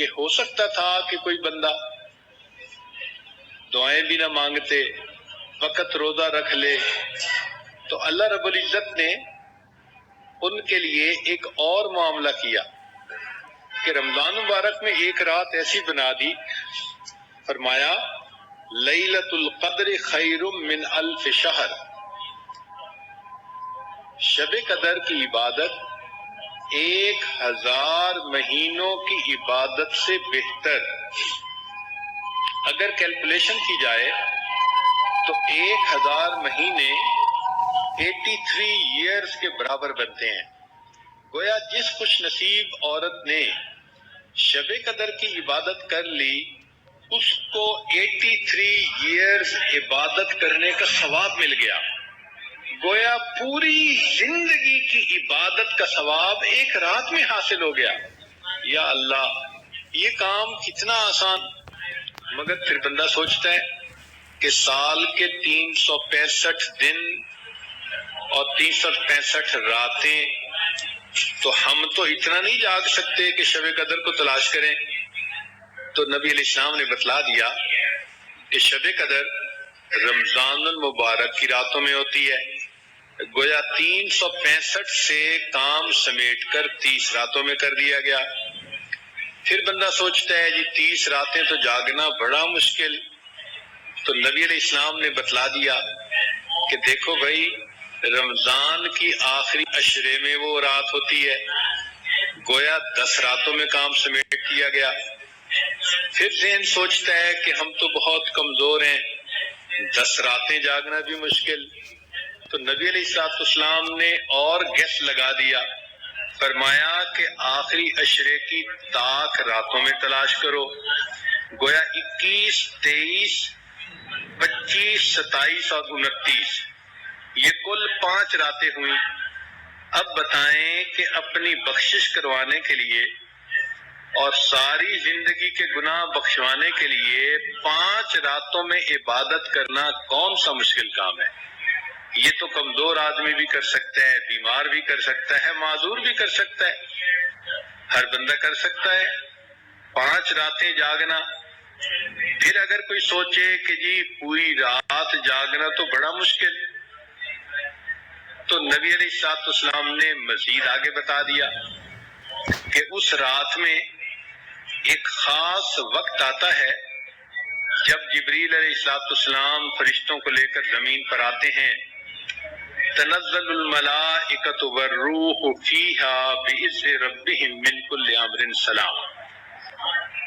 کہ ہو سکتا تھا کہ کوئی بندہ دعائیں بھی نہ مانگتے، فقط روزہ رکھ لے، تو اللہ رب العزت نے ان کے لیے ایک اور معاملہ کیا کہ رمضان مبارک میں ایک رات ایسی بنا دی، فرمایا لیلۃ القدر خیر من الف شہر، شب قدر کی عبادت 1000 مہینوں کی عبادت سے بہتر۔ اگر کیلکولیشن کی جائے تو 1000 مہینے 83 ایئرز کے برابر بنتے ہیں۔ گویا جس خوش نصیب عورت نے شب قدر کی عبادت کر لی، اس کو 83 ایئرز عبادت کرنے کا ثواب مل گیا۔ گویا پوری زندگی کی عبادت کا ثواب ایک رات میں حاصل ہو گیا۔ یا اللہ، یہ کام کتنا آسان! مگر پھر بندہ سوچتا ہے کہ سال کے 365 دن اور 365 راتیں، تو ہم تو اتنا نہیں جاگ سکتے کہ شب قدر کو تلاش کریں۔ تو نبی علیہ السلام نے بتلا دیا کہ شب قدر رمضان المبارک کی راتوں میں ہوتی ہے۔ گویا 365 سے کام سمیٹ کر 30 راتوں میں کر دیا گیا۔ پھر بندہ سوچتا ہے جی 30 راتیں تو جاگنا بڑا مشکل، تو نبی علیہ السلام نے بتلا دیا کہ دیکھو بھائی، رمضان کی آخری عشرے میں وہ رات ہوتی ہے، گویا 10 راتوں میں کام سمیٹ دیا گیا۔ پھر ذہن سوچتا ہے کہ ہم تو بہت کمزور ہیں، 10 راتیں جاگنا بھی مشکل، تو نبی علیہ السلام نے اور گیس لگا دیا، فرمایا کہ آخری عشرے کی طاق راتوں میں تلاش کرو۔ گویا 21، 23، 25، 27 اور 29، یہ کل 5 راتیں ہوئیں۔ اب بتائیں کہ اپنی بخشش کروانے کے لیے اور ساری زندگی کے گناہ بخشوانے کے لیے 5 راتوں میں عبادت کرنا کون سا مشکل کام ہے؟ یہ تو کمزور آدمی بھی کر سکتا ہے، بیمار بھی کر سکتا ہے، معذور بھی کر سکتا ہے، ہر بندہ کر سکتا ہے 5 راتیں جاگنا۔ پھر اگر کوئی سوچے کہ جی پوری رات جاگنا تو بڑا مشکل، تو نبی علیہ السلام نے مزید آگے بتا دیا کہ اس رات میں ایک خاص وقت آتا ہے جب جبریل علیہ السلام فرشتوں کو لے کر زمین پر آتے ہیں، تنزل الملائکۃ والروح فیہا بإذن ربہم من کل امر سلام۔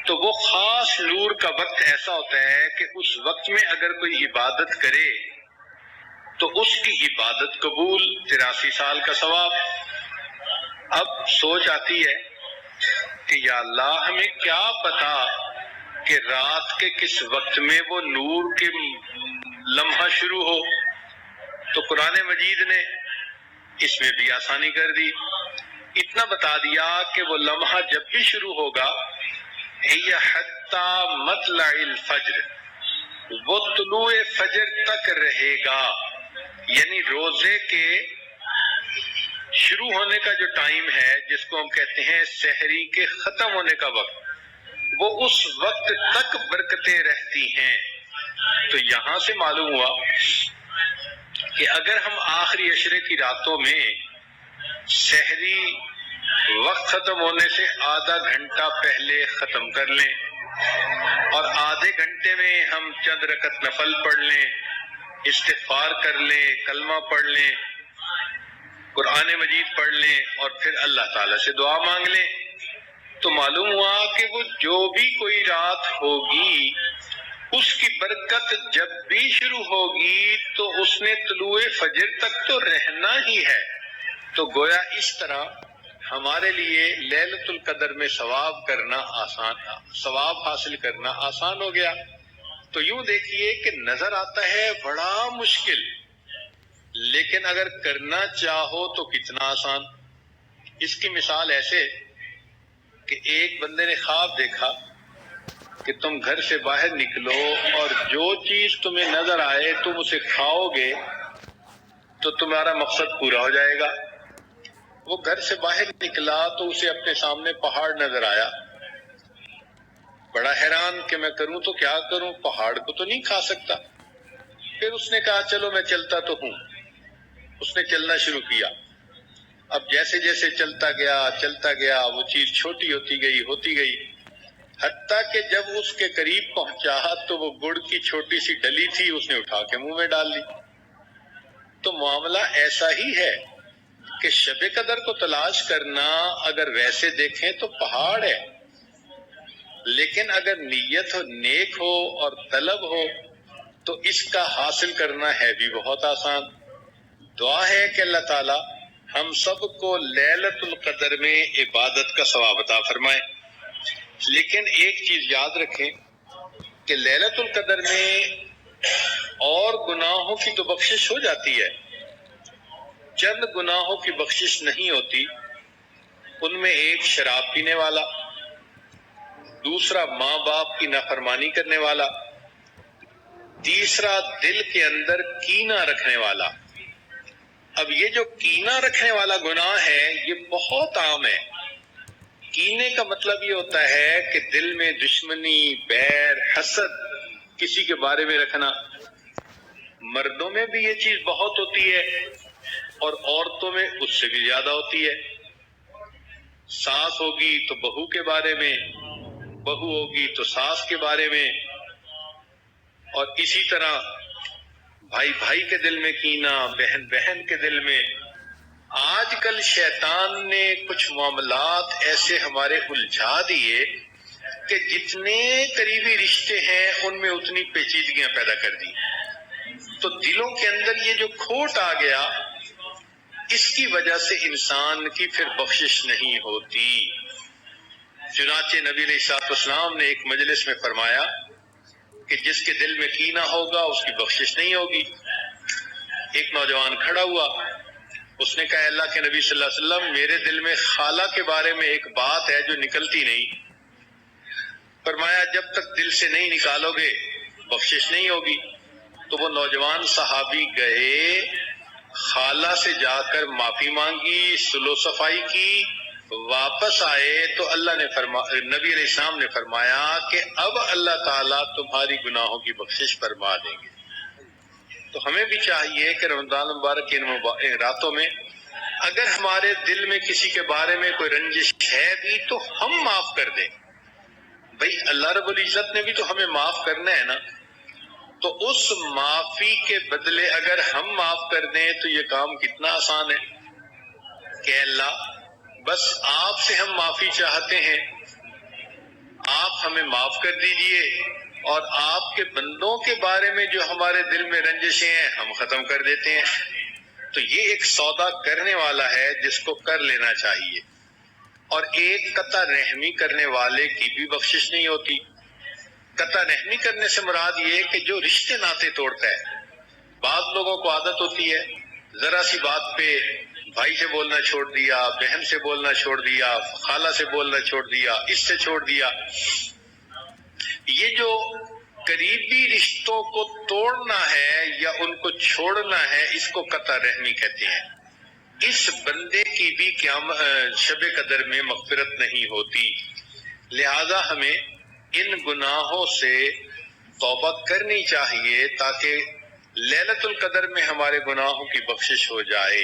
تو وہ خاص نور کا وقت ایسا ہوتا ہے کہ اس وقت میں اگر کوئی عبادت کرے تو اس کی عبادت قبول، 83 سال کا ثواب۔ اب سوچ آتی ہے کہ یا اللہ، ہمیں کیا پتا کہ رات کے کس وقت میں وہ نور کے لمحہ شروع ہو؟ تو قرآن مجید نے اس میں بھی آسانی کر دی، اتنا بتا دیا کہ وہ لمحہ جب بھی شروع ہوگا، ہی حتی مطلع الفجر، وہ طلوع فجر تک رہے گا، یعنی روزے کے شروع ہونے کا جو ٹائم ہے، جس کو ہم کہتے ہیں سحری کے ختم ہونے کا وقت، وہ اس وقت تک برکتیں رہتی ہیں۔ تو یہاں سے معلوم ہوا کہ اگر ہم آخری عشرے کی راتوں میں سحری وقت ختم ہونے سے آدھا گھنٹہ پہلے ختم کر لیں اور آدھے گھنٹے میں ہم چند رکعت نفل پڑھ لیں، استغفار کر لیں، کلمہ پڑھ لیں، قرآن مجید پڑھ لیں اور پھر اللہ تعالیٰ سے دعا مانگ لیں، تو معلوم ہوا کہ وہ جو بھی کوئی رات ہوگی، اس کی برکت جب بھی شروع ہوگی تو اس نے طلوع فجر تک تو رہنا ہی ہے۔ تو گویا اس طرح ہمارے لیے لیلۃ القدر میں ثواب حاصل کرنا آسان ہو گیا۔ تو یوں دیکھیے کہ نظر آتا ہے بڑا مشکل، لیکن اگر کرنا چاہو تو کتنا آسان۔ اس کی مثال ایسے کہ ایک بندے نے خواب دیکھا کہ تم گھر سے باہر نکلو اور جو چیز تمہیں نظر آئے تم اسے کھاؤ گے تو تمہارا مقصد پورا ہو جائے گا۔ وہ گھر سے باہر نکلا تو اسے اپنے سامنے پہاڑ نظر آیا، بڑا حیران کہ میں کروں تو کیا کروں، پہاڑ کو تو نہیں کھا سکتا۔ پھر اس نے کہا چلو میں چلتا تو ہوں۔ اس نے چلنا شروع کیا۔ اب جیسے جیسے چلتا گیا وہ چیز چھوٹی ہوتی گئی، حتیٰ کہ جب اس کے قریب پہنچا تو وہ گڑ کی چھوٹی سی ڈلی تھی، اس نے اٹھا کے منہ میں ڈال لی۔ تو معاملہ ایسا ہی ہے کہ شب قدر کو تلاش کرنا اگر ویسے دیکھیں تو پہاڑ ہے، لیکن اگر نیت ہو، نیک ہو اور طلب ہو تو اس کا حاصل کرنا ہے بھی بہت آسان۔ دعا ہے کہ اللہ تعالی ہم سب کو لیلۃ القدر میں عبادت کا ثواب عطا فرمائے۔ لیکن ایک چیز یاد رکھیں کہ لیلۃ القدر میں اور گناہوں کی تو بخشش ہو جاتی ہے، چند گناہوں کی بخشش نہیں ہوتی۔ ان میں ایک شراب پینے والا، دوسرا ماں باپ کی نافرمانی کرنے والا، تیسرا دل کے اندر کینہ رکھنے والا۔ اب یہ جو کینہ رکھنے والا گناہ ہے یہ بہت عام ہے۔ کینے کا مطلب یہ ہوتا ہے کہ دل میں دشمنی، بیر، حسد کسی کے بارے میں رکھنا۔ مردوں میں بھی یہ چیز بہت ہوتی ہے اور عورتوں میں اس سے بھی زیادہ ہوتی ہے۔ ساس ہوگی تو بہو کے بارے میں، بہو ہوگی تو ساس کے بارے میں، اور اسی طرح بھائی بھائی کے دل میں کینہ، بہن بہن کے دل میں۔ آج کل شیطان نے کچھ معاملات ایسے ہمارے الجھا دیے کہ جتنے قریبی رشتے ہیں ان میں اتنی پیچیدگیاں پیدا کر دی۔ تو دلوں کے اندر یہ جو کھوٹ آ گیا، اس کی وجہ سے انسان کی پھر بخشش نہیں ہوتی۔ چنانچہ نبی علیہ السلام نے ایک مجلس میں فرمایا کہ جس کے دل میں کینہ ہوگا اس کی بخشش نہیں ہوگی۔ ایک نوجوان کھڑا ہوا، اس نے کہا اللہ کے نبی صلی اللہ علیہ وسلم میرے دل میں خالہ کے بارے میں ایک بات ہے جو نکلتی نہیں۔ فرمایا جب تک دل سے نہیں نکالو گے بخشش نہیں ہوگی۔ تو وہ نوجوان صحابی گئے، خالہ سے جا کر معافی مانگی، صلح و صفائی کی، واپس آئے تو نبی علیہ السلام نے فرمایا کہ اب اللہ تعالیٰ تمہاری گناہوں کی بخشش فرما دیں گے۔ تو ہمیں بھی چاہیے کہ رمضان مبارک کی راتوں میں اگر ہمارے دل میں کسی کے بارے میں کوئی رنجش ہے بھی تو ہم معاف کر دیں۔ بھئی اللہ رب العزت نے بھی تو ہمیں معاف کرنا ہے نا، تو اس معافی کے بدلے اگر ہم معاف کر دیں تو یہ کام کتنا آسان ہے کہ اللہ بس آپ سے ہم معافی چاہتے ہیں، آپ ہمیں معاف کر دیجئے، اور آپ کے بندوں کے بارے میں جو ہمارے دل میں رنجشیں ہیں ہم ختم کر دیتے ہیں۔ تو یہ ایک سودا کرنے والا ہے جس کو کر لینا چاہیے۔ اور ایک قطع رحمی کرنے والے کی بھی بخشش نہیں ہوتی۔ قطع رحمی کرنے سے مراد یہ کہ جو رشتے ناطے توڑتا ہے۔ بعض لوگوں کو عادت ہوتی ہے ذرا سی بات پہ بھائی سے بولنا چھوڑ دیا، بہن سے بولنا چھوڑ دیا، خالہ سے بولنا چھوڑ دیا، اس سے چھوڑ دیا۔ یہ جو قریبی رشتوں کو توڑنا ہے یا ان کو چھوڑنا ہے اس کو قطع رحمی کہتے ہیں۔ اس بندے کی بھی شب قدر میں مغفرت نہیں ہوتی۔ لہذا ہمیں ان گناہوں سے توبہ کرنی چاہیے تاکہ لیلۃ القدر میں ہمارے گناہوں کی بخشش ہو جائے۔